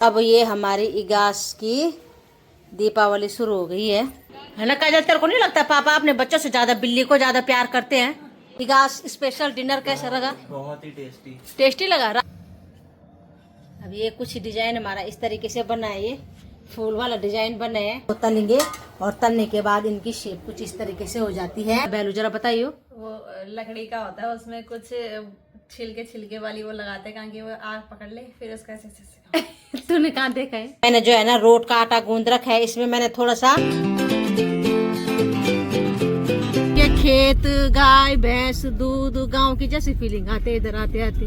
अब ये हमारी इगास की दीपावली शुरू हो गई है ना काजल? तेरे को नहीं लगता पापा अपने बच्चों से ज्यादा बिल्ली को ज्यादा प्यार करते हैं? इगास स्पेशल डिनर कैसा लगा? बहुत ही टेस्टी लगा। अब ये कुछ डिजाइन हमारा इस तरीके से बना है, ये फूल वाला डिजाइन बना है। तो तलेंगे और तलने के बाद इनकी शेप कुछ इस तरीके से हो जाती है। बेलू जरा बताइए। वो लकड़ी का होता है, उसमें कुछ छिलके वाली वो लगाते हैं ताकि वो आग पकड़ ले, फिर उसका ऐसे तूने कहाँ देखा है? मैंने जो है ना रोट का आटा गूंद रखा है, इसमें मैंने थोड़ा सा ये खेत, गाय भैंस, दूध, गांव की जैसी फीलिंग आते इधर आते आते।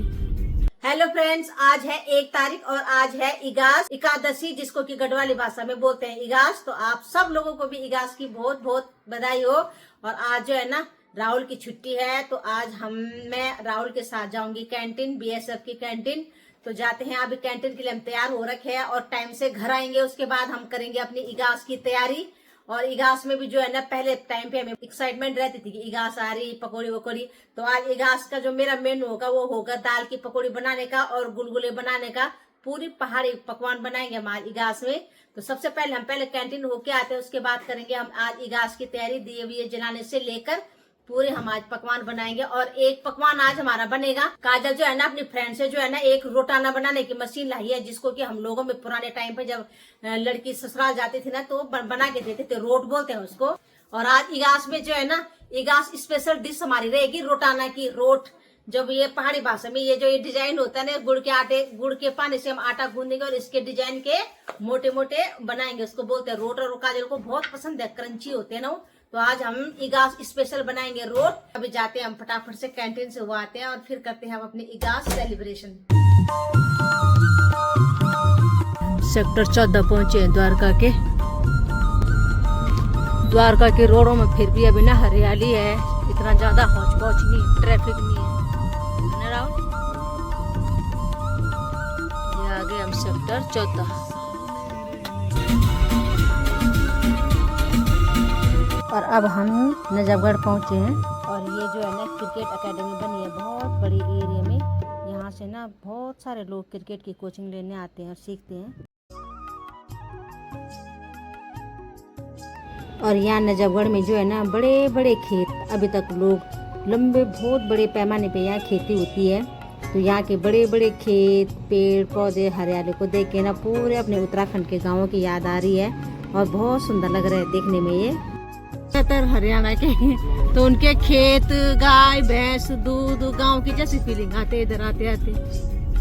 हेलो फ्रेंड्स, आज है 1 तारीख और आज है इगास एकादशी, जिसको कि गढ़वाली भाषा में बोलते हैं इगास। तो आप सब लोगों को भी इगास की बहुत बहुत बधाई हो। और आज जो है ना राहुल की छुट्टी है, तो आज मैं राहुल के साथ जाऊंगी कैंटीन, बीएसएफ की कैंटीन। तो जाते हैं, अभी कैंटीन के लिए हम तैयार हो रखे हैं और टाइम से घर आएंगे। उसके बाद हम करेंगे अपनी इगास की तैयारी। और इगास में भी जो है ना पहले टाइम पे हमें एक्साइटमेंट रहती थी कि इगास आ रही, पकौड़ी वकौड़ी। तो आज इगास का जो मेरा मेनू होगा वो होगा दाल की पकौड़ी बनाने का और गुलगुले बनाने का। पूरी पहाड़ी पकवान बनाएंगे हमारे इगास में। तो सबसे पहले हम कैंटीन होके आते हैं, उसके बाद करेंगे हम आज इगास की तैयारी। दिए विए जलाने से लेकर पूरे हम आज पकवान बनाएंगे। और एक पकवान आज हमारा बनेगा, काजल जो है ना अपनी फ्रेंड से जो है ना एक रोटाना बनाने की मशीन लाई है, जिसको कि हम लोगों में पुराने टाइम पे जब लड़की ससुराल जाती थी ना तो बना के देते थे, रोट बोलते हैं उसको। और आज इगास में जो है ना इगास स्पेशल डिश हमारी रहेगी रोटाना की रोट। जब ये पहाड़ी भाषा में ये जो ये डिजाइन होता है ना गुड़ के पानी से हम आटा गूंदेंगे और इसके डिजाइन के मोटे मोटे बनाएंगे, उसको बोलते हैं रोट। और काजल को बहुत पसंद है, क्रंची होते हैं ना। तो आज हम इगास स्पेशल बनाएंगे रोट। अभी जाते हैं हम फटाफट से कैंटीन से वो आते हैं और फिर करते हैं हम अपनी इगास सेलिब्रेशन। सेक्टर 14 पहुंचे हैं द्वारका के रोडों में फिर भी अभी ना हरियाली है, इतना ज्यादा हौच पौच नहीं, ट्रैफिक नहीं है ना राहुल? ये आ गए हम सेक्टर 14। और अब हम नजफगढ़ पहुंचे हैं। और ये जो है ना क्रिकेट एकेडमी बनी है बहुत बड़ी एरिया में। यहाँ से ना बहुत सारे लोग क्रिकेट की कोचिंग लेने आते हैं और सीखते हैं। और यहाँ नजफगढ़ में जो है ना बड़े बड़े खेत, अभी तक लोग लंबे बहुत बड़े पैमाने पे यहाँ खेती होती है। तो यहाँ के बड़े बड़े खेत, पेड़ पौधे, हरियाली को देख के ना पूरे अपने उत्तराखंड के गाँवों की याद आ रही है। और बहुत सुंदर लग रहा है देखने में ये हरियाणा के। तो उनके खेत, गाय भैंस, दूध, गांव की जैसी फीलिंग आते इधर आते आते।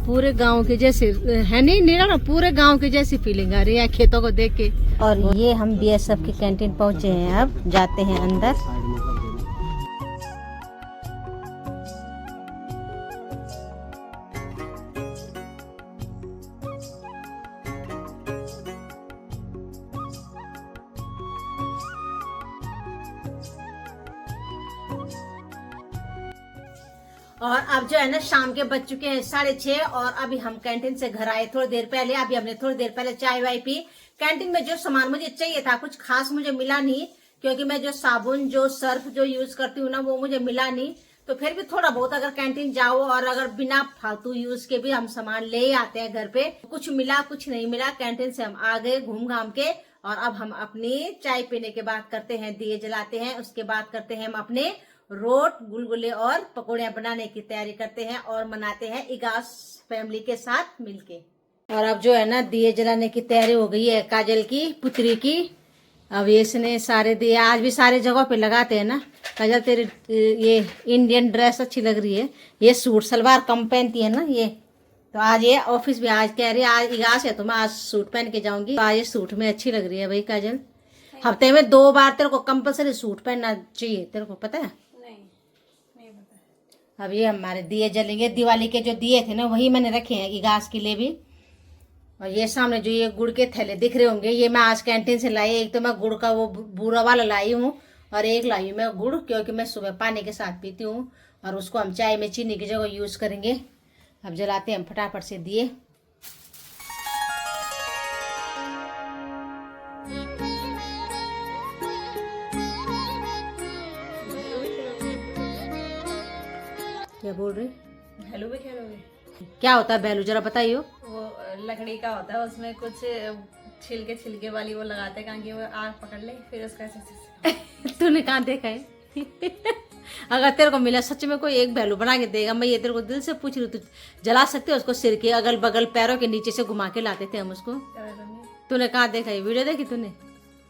पूरे गांव के जैसे है, नहीं ना, पूरे गांव की जैसी फीलिंग आ रही है खेतों को देख के। और ये हम बीएसएफ की कैंटीन पहुंचे हैं, अब जाते हैं अंदर। और अब जो है ना शाम के बज चुके हैं 6:30 और अभी हम कैंटीन से घर आए थोड़ी देर पहले। अभी हमने थोड़ी देर पहले चाय वाय पी। कैंटीन में जो सामान मुझे चाहिए था कुछ खास मुझे मिला नहीं, क्योंकि मैं जो साबुन जो सर्फ जो यूज करती हूँ ना वो मुझे मिला नहीं। तो फिर भी थोड़ा बहुत अगर कैंटीन जाओ और अगर बिना फालतू यूज के भी हम सामान ले आते हैं घर पे, कुछ मिला कुछ नहीं मिला। कैंटीन से हम आ गए घूम घाम के। और अब हम अपनी चाय पीने के बाद करते हैं दिए जलाते हैं, उसके बाद करते हैं हम अपने रोट, गुलगुले और पकौड़ियाँ बनाने की तैयारी करते हैं और मनाते हैं इगास फैमिली के साथ मिलके। और अब जो है ना दिए जलाने की तैयारी हो गई है काजल की पुत्री की। अब इसने सारे दिए आज भी सारे जगह पे लगाते हैं ना। काजल तेरी ये इंडियन ड्रेस अच्छी लग रही है, ये सूट सलवार कम पहनती है ना ये। तो आज ये ऑफिस भी आज कह रही है आज इगास है तो मैं आज सूट पहन के जाऊंगी। तो आज ये सूट में अच्छी लग रही है भाई काजल। हफ्ते में 2 बार तेरे को कंपलसरी सूट पहनना चाहिए, तेरे को पता है? अब ये हमारे दिए जलेंगे, दिवाली के जो दिए थे ना वही मैंने रखे हैं इगास के लिए भी। और ये सामने जो ये गुड़ के थैले दिख रहे होंगे ये मैं आज कैंटीन से लाई। एक तो मैं गुड़ का वो बूरा वाला लाई हूँ और एक लाई हूँ मैं गुड़, क्योंकि मैं सुबह पानी के साथ पीती हूँ और उसको हम चाय में चीनी की जगह यूज करेंगे। अब जलाते हैं हम फटाफट से दिए। क्या बोल रही? हेलो भी खेलोगे? क्या होता है बैलू जरा बताइयो। वो लकड़ी का होता है, उसमें कुछ छिलके वाली वो लगाते हैं ताकि वो आग पकड़ ले, फिर उसका ऐसे तूने कहाँ देखा है? अगर तेरे को मिला सच में कोई एक बैलू बना के देगा, मैं ये तेरे को दिल से पूछ रही हूँ, तू जला सकते हो उसको? सिर के अगल बगल पैरों के नीचे से घुमा के लाते थे हम उसको। तूने कहाँ देखा है? वीडियो देखी तूने?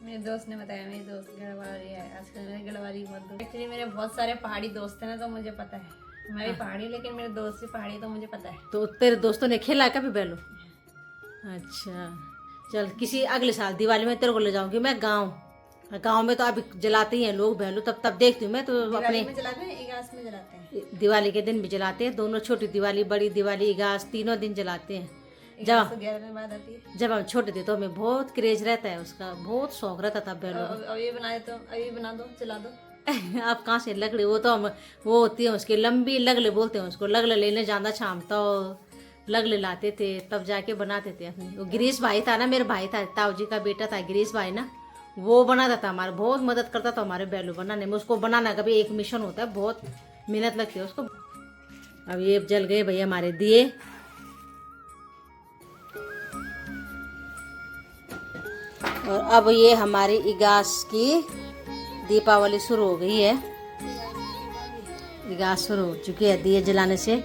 मेरे दोस्त ने बताया, मेरी दोस्त गढ़वाली है, आजकल मेरे गढ़वाली बहुत। एक्चुअली मेरे बहुत सारे पहाड़ी दोस्त हैं ना, तो मुझे पता है। मैं भी पहाड़ी, लेकिन मेरे दोस्त भी पहाड़ी, तो मुझे पता है। तो तेरे दोस्तों ने खेला है कभी बैलू? अच्छा चल, किसी अगले साल दिवाली में तेरे को ले जाऊंगी मैं गांव में तो अभी जलाते ही हैं लोग बैलू, तब देखती हूँ मैं तो। अपने में जलाते हैं, इगास में जलाते हैं, दिवाली के दिन भी जलाते हैं, दोनों, छोटी दिवाली, बड़ी दिवाली, इगास, तीनों दिन जलाते हैं। जब 11 दिन बाद आती है। जब हम छोटे थे तो हमें बहुत क्रेज रहता है उसका, बहुत शौक रहता था बैलू। अब ये बनाए तो अभी बना दो, चला दो। आप कहाँ से लकड़ी, वो तो हम, वो होती है उसकी लंबी लगले बोलते हैं उसको, लगले लेने जाना शाम तो लगले लाते थे, तब जाके बनाते थे अपने। वो गिरीश भाई था ना, मेरे भाई था, ताऊ जी का बेटा था गिरीश भाई ना, वो बनाता था हमारे, बहुत मदद करता था हमारे बैलू बनाने में। उसको बनाना कभी एक मिशन होता है, बहुत मेहनत लगती है उसको। अब ये जल गए भैया हमारे दिए। और अब ये हमारी इगास की दीपावली शुरू हो गई है। इगास शुरू हो चुकी है दिए जलाने से।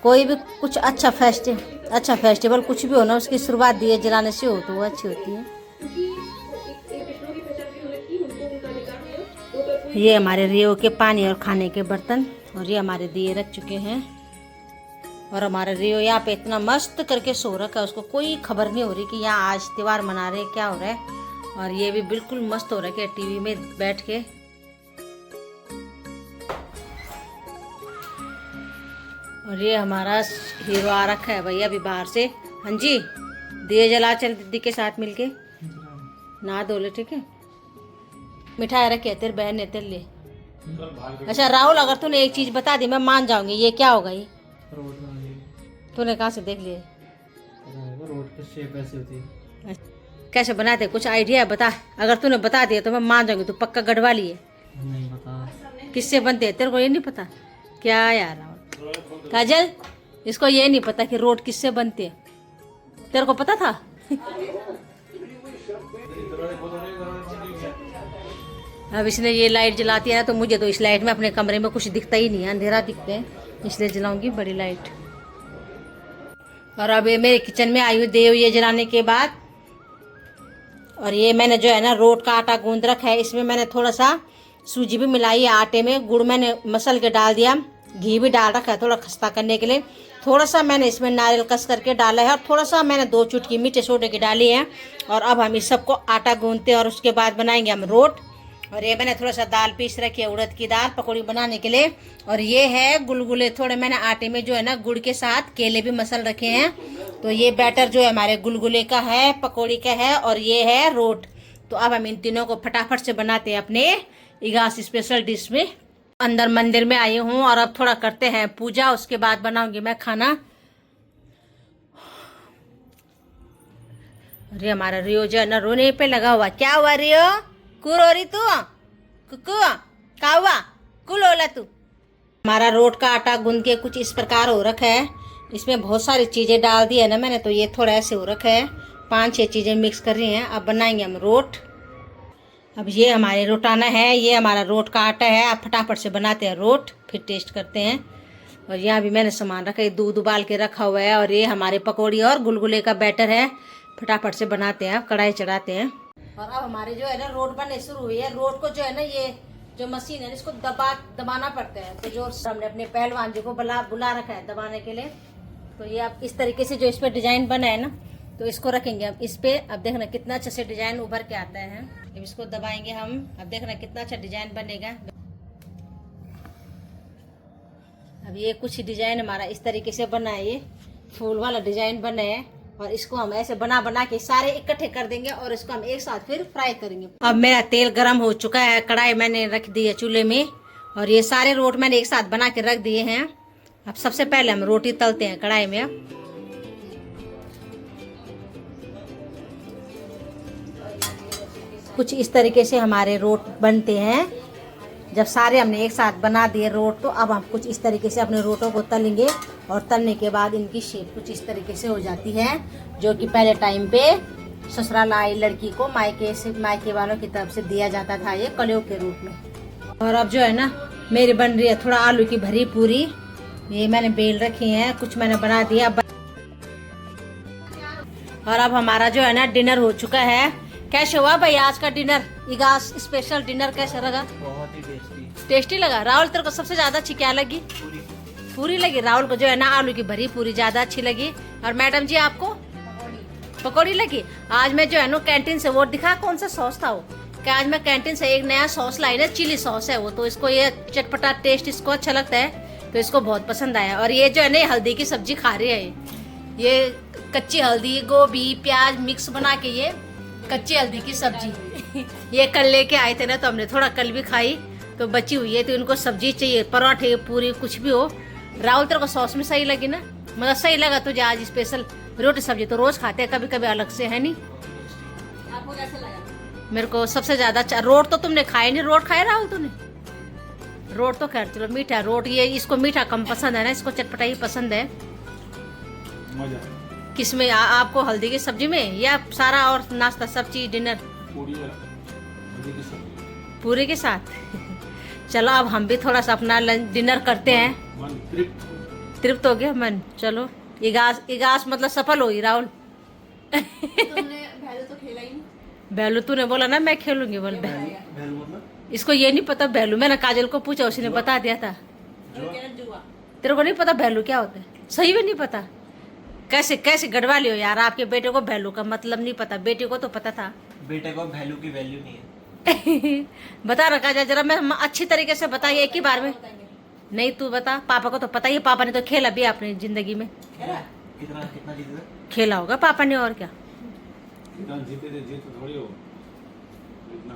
कोई भी कुछ अच्छा फेस्टिवल कुछ भी हो ना, उसकी शुरुआत दिए जलाने से हो तो वो अच्छी होती है। ये हमारे रियो के पानी और खाने के बर्तन, और ये हमारे दिए रख चुके हैं। और हमारा रियो यहाँ पे इतना मस्त करके सो रखा है, उसको कोई खबर नहीं हो रही कि यहाँ आज त्योहार मना रहे क्या हो रहा है। और ये भी बिल्कुल मस्त हो रखा है टीवी में बैठ के। और ये हमारा हीरो आ रखा है भैया अभी बाहर से। हाँ जी, दिए जला चल दीदी के साथ मिलके ना धो ले, ठीक है? मिठाई रखे तेरे बहन ने तेरे लिए। अच्छा राहुल, अगर तूने एक चीज बता दी मैं मान जाऊंगी। ये क्या होगा? ये तूने कहाँ से देख लिया? रोड की शेप ऐसी होती है। कैसे बनाते, कुछ आइडिया बता। अगर तूने बता दिया तो मैं मान जाऊंगी तू पक्का गढ़वाली है। नहीं पता किससे बनते हैं, तेरे को ये नहीं पता क्या यार? राहुल काजल, इसको ये नहीं पता कि रोड किससे बनते हैं। तेरे को पता था? अब इसने ये लाइट जलाती है ना, तो मुझे तो इस लाइट में अपने कमरे में कुछ दिखता ही नहीं है, अंधेरा दिखते हैं, इसलिए जलाऊंगी बड़ी लाइट। और अब ये मेरे किचन में आई हूँ देव ये जलाने के बाद। और ये मैंने जो है ना रोट का आटा गूंद रखा है, इसमें मैंने थोड़ा सा सूजी भी मिलाई है आटे में, गुड़ मैंने मसल के डाल दिया, घी भी डाल रखा है थोड़ा खस्ता करने के लिए। थोड़ा सा मैंने इसमें नारियल कस करके डाला है, और थोड़ा सा मैंने 2 चुटकी मीठे सोडे की डाली है। और अब हम इस सबको आटा गूंदते हैं और उसके बाद बनाएंगे हम रोट। और ये मैंने थोड़ा सा दाल पीस रखी है, उड़द की दाल, पकौड़ी बनाने के लिए। और ये है गुलगुले, थोड़े मैंने आटे में जो है ना गुड़ के साथ केले भी मसल रखे हैं। तो ये बैटर जो है हमारे गुलगुले का है, पकौड़ी का है, और ये है रोट। तो अब हम इन तीनों को फटाफट से बनाते हैं अपने इगास स्पेशल डिश में। अंदर मंदिर में आई हूँ और अब थोड़ा करते हैं पूजा, उसके बाद बनाऊंगी मैं खाना। अरे हमारा रियो जो है ना रोने पे लगा हुआ। क्या हुआ रियो? कू रो रही तू? कुकू क्या हुआ? कुल होला तू? हमारा रोट का आटा गूंद के कुछ इस प्रकार हो रखा है। इसमें बहुत सारी चीज़ें डाल दी है ना मैंने, तो ये थोड़ा ऐसे हो रखा है। 5-6 चीज़ें मिक्स कर रही हैं। अब बनाएंगे हम रोट। अब ये हमारे रोटाना है, ये हमारा रोट का आटा है। अब फटाफट से बनाते हैं रोट, फिर टेस्ट करते हैं। और यहाँ भी मैंने सामान रखा है, दूध उबाल के रखा हुआ है। और ये हमारे पकौड़ी और गुलगुले का बैटर है। फटाफट से बनाते हैं, अब कढ़ाई चढ़ाते हैं। और अब हमारे जो है ना रोट बनने शुरू हुई है। रोट को जो है ना ये जो मशीन है इसको दबाना पड़ता है। तो जो हमने अपने पहलवान जी को बुला रखा है दबाने के लिए। तो ये अब इस तरीके से जो इस पे डिजाइन बना है ना, तो इसको रखेंगे अब इस पे। अब देखना कितना अच्छा से डिजाइन उभर के आता है। अब इसको दबाएंगे हम, अब देखना कितना अच्छा डिजाइन बनेगा। अब ये कुछ डिजाइन हमारा इस तरीके से बना है, ये फूल वाला डिजाइन बना है। और इसको हम ऐसे बना के सारे इकट्ठे कर देंगे और इसको हम एक साथ फिर फ्राई करेंगे। अब मेरा तेल गरम हो चुका है, कढ़ाई मैंने रख दी है चूल्हे में। और ये सारे रोट मैंने एक साथ बना के रख दिए हैं। अब सबसे पहले हम रोटी तलते हैं कढ़ाई में। कुछ इस तरीके से हमारे रोट बनते हैं। जब सारे हमने एक साथ बना दिए रोट, तो अब हम कुछ इस तरीके से अपने रोटों को तलेंगे और तलने के बाद इनकी शेप कुछ इस तरीके से हो जाती है, जो कि पहले टाइम पे ससुराल आई लड़की को मायके वालों की तरफ से दिया जाता था, ये कलियों के रूप में। और अब जो है ना मेरी बन रही है थोड़ा आलू की भरी पूरी। ये मैंने बेल रखी है, कुछ मैंने बना दिया। और अब हमारा जो है ना डिनर हो चुका है। कैसे हुआ भाई आज का डिनर? इगास स्पेशल डिनर कैसा लगा? बहुत ही टेस्टी लगा। राहुल तेरे को सबसे ज्यादा अच्छी क्या लगी? पूरी लगी। राहुल को जो है ना आलू की भरी पूरी ज्यादा अच्छी लगी। और मैडम जी आपको? पकौड़ी लगी। आज मैं जो है ना कैंटीन से वो दिखा कौन सा सॉस था वो, कि आज मैं कैंटीन से एक नया सॉस लाई ना, चिली सॉस है वो, तो इसको ये चटपटा टेस्ट इसको अच्छा लगता है, तो इसको बहुत पसंद आया। और ये जो है ना हल्दी की सब्जी खा रही है, ये कच्ची हल्दी गोभी प्याज मिक्स बना के ये कच्ची हल्दी की सब्जी ये कल लेके आए थे ना, तो हमने थोड़ा कल भी खाई, तो बची हुई है, तो इनको सब्जी चाहिए, पराठे पूरी कुछ भी हो। राहुल तेरे को सॉस में सही लगी ना? मतलब सही लगा तुझे आज स्पेशल? रोटी सब्जी तो रोज खाते हैं, कभी कभी अलग से, है नहीं? आपको कैसा लगा? मेरे को सबसे ज्यादा रोट तो तुमने खाए नहीं। रोट खाए राहुल तूने? रोट तो खैर चलो मीठा रोट, ये इसको मीठा कम पसंद है ना, इसको चटपटा ही पसंद है। किसमें आपको? हल्दी की सब्जी में या सारा और नाश्ता सब चीज डिनर? पूरी के साथ चलो अब हम भी थोड़ा सा अपना डिनर करते हैं। तृप्त हो गया मन। चलो इगास मतलब सफल होगी राहुल। तुमने भैलू तो खेला ही नहीं। बैलू तूने बोला ना मैं खेलूंगी, बोल बैलू मतलब? इसको ये नहीं पता बैलू। मैंने काजल को पूछा, उसने बता दिया था। तेरे को नहीं पता बैलू क्या होता है? सही में नहीं पता? कैसे कैसे गड़वा लियो यार, आपके बेटे को बैलू का मतलब नहीं पता, बेटे को तो पता था। बेटे को वैल्यू की वैल्यू नहीं है। बता रखा जाए जरा, मैं अच्छी तरीके से बताइए एक ही बार में। नहीं तू बता, पापा को तो पता ही है, पापा ने तो खेला भी अपनी जिंदगी में। कितना कितना जीते? खेला होगा पापा ने, और क्या। जीते थे, जीत थोड़ी हो इतना।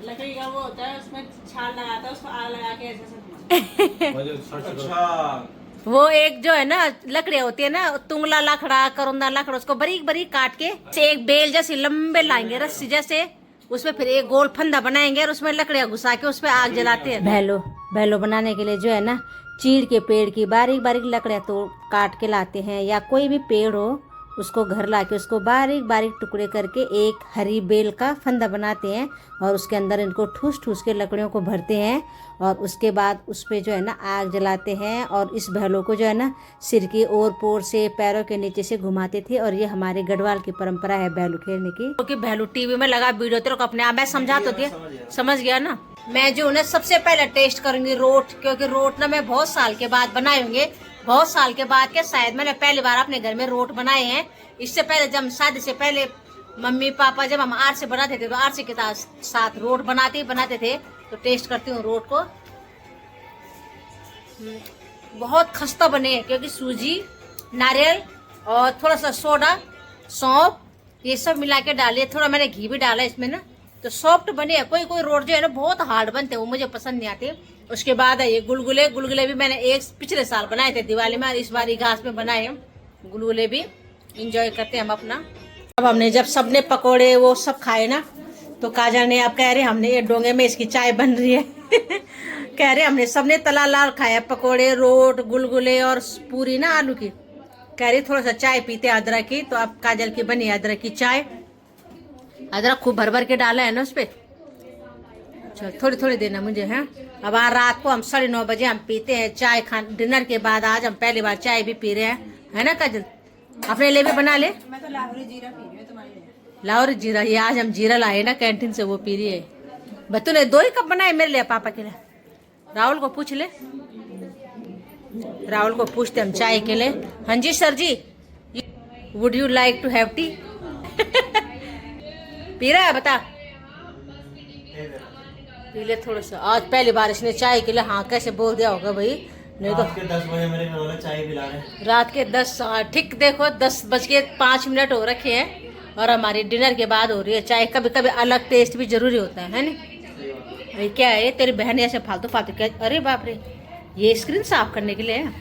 लकड़ी का वो होता है, उसमें छाल लगाता है, उसको आग लगा के ऐसे अच्छा वो एक जो है ना लकड़ियाँ होती है ना, तुंगला लकड़ा करुंदा लकड़ा, उसको बारीक बारीक काट के एक बेल जैसे लंबे लाएंगे रस्सी जैसे, उसमें फिर एक गोल फंदा बनाएंगे और उसमें लकड़ियाँ घुसा के उसमें आग जलाते हैं। भैलो बनाने के लिए जो है ना चीड़ के पेड़ की बारीक बारीक लकड़ियाँ तो काट के लाते हैं, या कोई भी पेड़ हो उसको घर लाके उसको बारीक बारीक टुकड़े करके एक हरी बेल का फंदा बनाते हैं और उसके अंदर इनको ठूस ठूस के लकड़ियों को भरते हैं और उसके बाद उस पे जो है ना आग जलाते हैं और इस भैलों को जो है ना सिर की ओर पोर से पैरों के नीचे से घुमाते थे। और ये हमारे गढ़वाल की परंपरा है भैलू खेलने की। क्योंकि भैलू टीवी में लगा वीडियो तेरे को अपने आप मैं समझा तो दिया, समझ गया ना। मैं जो है सबसे पहले टेस्ट करूंगी रोट, क्योंकि रोट ना मैं बहुत साल के बाद बनाए होंगे, बहुत साल के बाद के शायद मैंने पहली बार अपने घर में रोट बनाए हैं। इससे पहले जब शादी से पहले मम्मी पापा जब हम आरस से बनाते थे तो आरस के साथ रोट बनाते थे। तो टेस्ट करती हूँ रोट को। बहुत खस्ता बने हैं, क्योंकि सूजी नारियल और थोड़ा सा सोडा सौंफ ये सब मिला के डालिए, थोड़ा मैंने घी भी डाला इसमें ना, तो सॉफ्ट बने हैं। कोई कोई रोट जो है ना बहुत हार्ड बनते हैं, वो मुझे पसंद नहीं आते। उसके बाद है ये गुलगुले भी मैंने एक पिछले साल बनाए थे दिवाली में, इस बार घास में बनाए हैं गुलगुले भी। इंजॉय करते हैं हम अपना। अब हमने जब सबने पकोड़े वो सब खाए ना, तो काजल ने अब कह रहे हमने ये डोंगे में इसकी चाय बन रही है कह रहे हमने सबने तला लाल खाया, पकोड़े रोट गुलगुले और पूरी ना आलू की। कह रही थोड़ा सा चाय पीते अदरक की, तो अब काजल की बनी अदरक की चाय। अदरक खूब भर भर के डाला है ना उस पर। चल थोड़ी थोड़ी देना मुझे है। अब आज रात को हम 9:30 बजे हम पीते हैं चाय। डिनर के बाद आज हम पहली बार चाय भी पी रहे हैं, है ना काजल? अपने लिए भी बना ले। मैं तो लाहौरी जीरा पी रही हूँ तुम्हारे लिए। लाहौरी जीरा, ये आज हम जीरा लाए ना कैंटीन से, वो पी रही है। बच्चों ने 2 ही कप बनाए मेरे लिए पापा के लिए। राहुल को पूछ ले, राहुल को पूछते हम चाय के लिए। हाँ जी सर जी, would you like to have tea? पी रहा है बता? पी ले थोड़ा सा। आज पहली बार इसने चाय के लिए हाँ कैसे बोल दिया होगा भाई, नहीं तो। रात के 10 बजे मेरे घर वाले चाय पिला रहे हैं। रात के 10 ठीक देखो 10:05 हो रखे हैं और हमारी डिनर के बाद हो रही है चाय। कभी कभी अलग टेस्ट भी जरूरी होता है ना? अरे क्या है तेरी बहन ऐसे फालतू फालतू क्या? अरे बाप रे, ये स्क्रीन साफ करने के लिए है।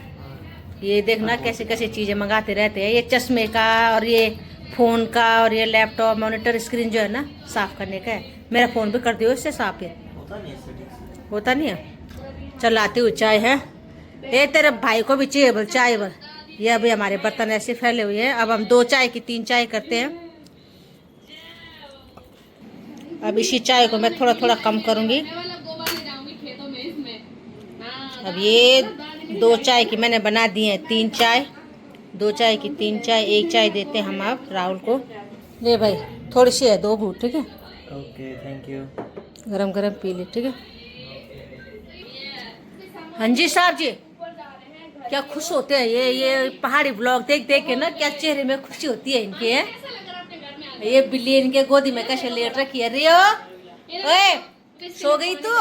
ये देखना कैसे कैसे चीजें मंगाते रहते हैं, ये चश्मे का और ये फोन का और ये लैपटॉप मॉनिटर स्क्रीन जो है ना साफ करने का है। मेरा फोन भी कर दियो इससे साफ है। होता नहीं है। चल आती हूँ, चाय है। ए तेरे भाई को भी चाहिए बोल चाय बोल। ये अभी हमारे बर्तन ऐसे फैले हुए हैं। अब हम 2 चाय की 3 चाय करते हैं। अब इसी चाय को मैं थोड़ा थोड़ा कम करूँगी। अब ये 2 चाय की मैंने बना दी है 3 चाय। 2 चाय की 3 चाय, 1 चाय देते हैं हम आप राहुल को। ले भाई थोड़ी सी है, 2 घूंट, ठीक है। Okay thank you. गरम गरम पी ले, ठीक है। हाँ जी साहब जी, क्या खुश होते हैं ये पहाड़ी ब्लॉग देख देख के ना, क्या चेहरे में खुशी होती है इनके। है ये बिल्ली इनके गोदी में कैसे लेट रखी है। रियो ओए सो गई तू?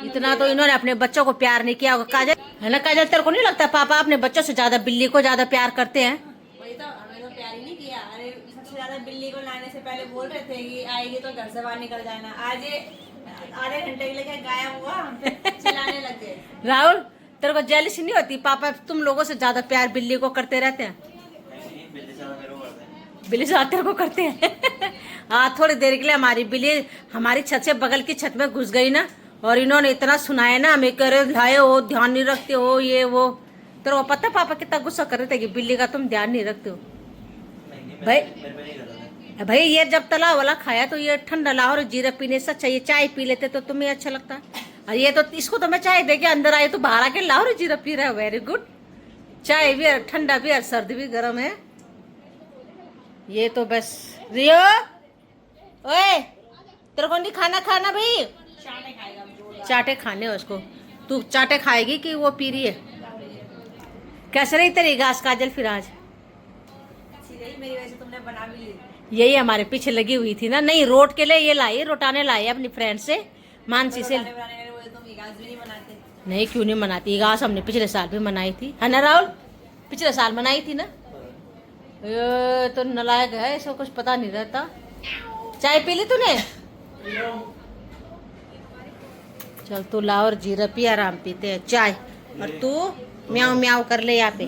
इतना तो इन्होंने अपने बच्चों को प्यार नहीं किया होगा। काजल है ना, काजल तेरे को नहीं लगता पापा अपने बच्चों से ज्यादा बिल्ली को ज्यादा प्यार करते हैं? वही तो, हमें तो प्यार ही नहीं किया। अरे सबसे ज्यादा बिल्ली को लाने से पहले बोल रहे थे कि आएगी तो घर से बाहर निकल जाना। आज ये आधे घंटे के लिए गायब हुआ, हम पे चिल्लाने लग गए। राहुल तेरे को जेलसी नहीं होती? पापा तुम लोगों से ज्यादा प्यार बिल्ली को करते रहते हैं। बिल्ली से तेरे को करते हैं। हाँ थोड़ी देर के लिए हमारी बिल्ली हमारी छत से बगल की छत में घुस गई ना, और इन्होंने इतना सुनाया ना हमें, करे लाए हो ध्यान नहीं रखते हो ये वो। तेरे को पता पापा कितना गुस्सा कर रहे थे कि बिल्ली का तुम ध्यान नहीं रखते हो। भाई ये जब तला वाला खाया तो ये ठंडा लाहौर जीरा पीने से अच्छा ये चाय पी लेते तो तुम्हें अच्छा लगता। और ये तो इसको तो मैं चाय दे के अंदर आई तो बाहर आके लाहौर जीरा पी रहा है। Very good. चाय भी है ठंडा भी है, सर्दी भी गर्म है। ये तो बस रियो ओए तेरे को नहीं खाना खाना भाई? चाटे खाने उसको। तू चाटे खाएगी कि वो पी रही है? कैसे रही तेरी घास काजल फिर आज? मेरी वजह से तुमने बना भी ली। यही हमारे पीछे लगी हुई थी ना। नहीं रोट के लिए ये लाई, रोटाने लाई अपनी फ्रेंड से मानसी से। तुम इगास भी नहीं बनाते? नहीं क्यों नहीं मनाती? घास हमने पिछले साल भी मनाई थी, है ना राहुल? पिछले साल मनाई थी ना। ये तो नलायक है, इसको कुछ पता नहीं रहता। चाय पी ली तूने? चल तू ला और जीरा पी, आराम पीते हैं चाय। और तू म्याऊ म्याऊ कर ले यहाँ पे।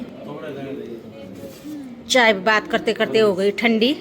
चाय बात करते करते हो गई ठंडी।